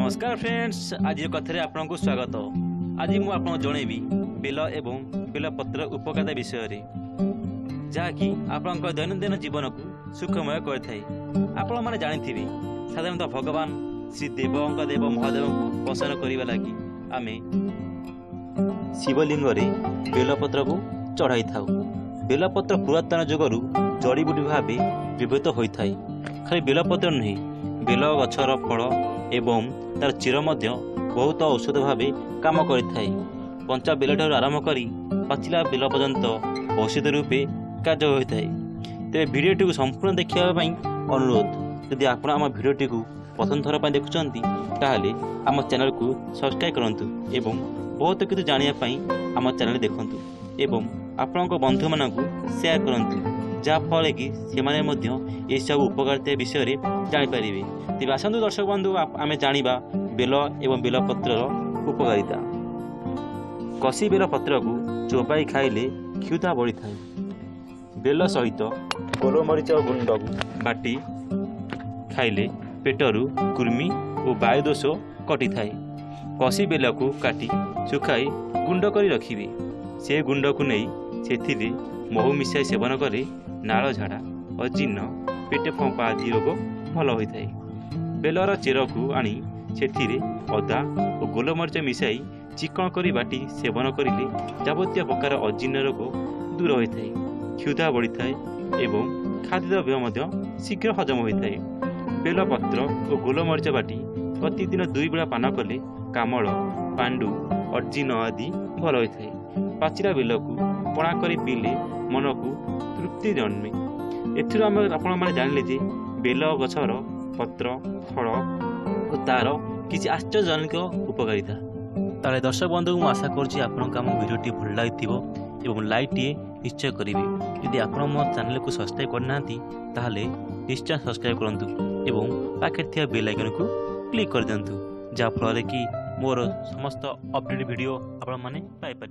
नमस्कार फ्रेंड्स, आज कथे आपको स्वागत। आज मुझे आपको जनइबी बेल एवं बेलपत्र उपकारिता विषय जहाँकि आपण दैनंदिन जीवन को सुखमय कर मैंने जानी साधारणतः भगवान श्री देव महादेव को प्रसन्न करने लगी आम शिवलिंग बेलपत्र को चढ़ाई था। बेलपत्र पुरातन जुगरू जड़ीबूटी भाव व्यवहृत होता है। खाली बेलपत्र नुहे, बेल गछर फल एवं तार चीर बहुत औषध भाव काम करें। पंचा बेल ठार आरंभ कर पाचिला बेल पर्यंत औषध रूपे कार्य होता है। तेरे भिडियोटी को संपूर्ण देखापी अनुरोध। यदि आप आम भिडियोटी को प्रथम थर पर देखुंट ताहले आम चैनल को सब्सक्राइब करूँ एवं बहुत किसी जानापी आम चैनल देखूँ एवं आपण बंधु मान शेयर करूँ जहाँफल कि से सब उपकारिता विषय जापर। तेज आसतु दर्शक बंधु आम जाना बेल एवं बेलपत्र उपकारिता। कसी बेलपत्र को चोबाई खाइले क्षुधा बढ़ी था। बेल सहित गोलमरीच गुंड बाटी खाइले पेटरू कुर्मी और वायुदोष कटि थाए। कसी बेल को काटी सुखाई गुंड कर रखिए। से गुंड को नहीं से महू मिसाई सेवन करे नाल झाड़ा अजीर्ण पेट फंपा आदि रोग भल होता है। बेलर चेर को आनी से अदा और गोलमरीच मिसाई चिकन करी बाटी सेवन करिले जावतीय प्रकार अजीर्ण रोग दूर होता है, क्षुधा बढ़ी थाए एवं खाद्यद्रव्य शीघ्र हजम होता है। बेलपत्र और गोलमरीच बाटी प्रतिदिन 2 बेला पान कले कामल पांडु अजीर्ण आदि भल होता है। पाचिला बेल को पणा कर पीले मन को तृप्ति जन्मे। एथुरु जानिले जे बेल गछर पत्र फल और तार किसी आश्चर्यजनक उपकारिता। ताले दर्शक बंधु को आशा करुँच आपन भिडियोटी भल लगी और लाइक टे निश्चय करेंगे। यदि आप मो चैनल को सब्सक्राइब करना ताहले निश्चय सब्सक्राइब करूँ और पाखे थी बेल आइकन को क्लिक कर दिंतु जहाँफल कि मोर समस्त अपडेट वीडियो आपण मैंने पाइपर।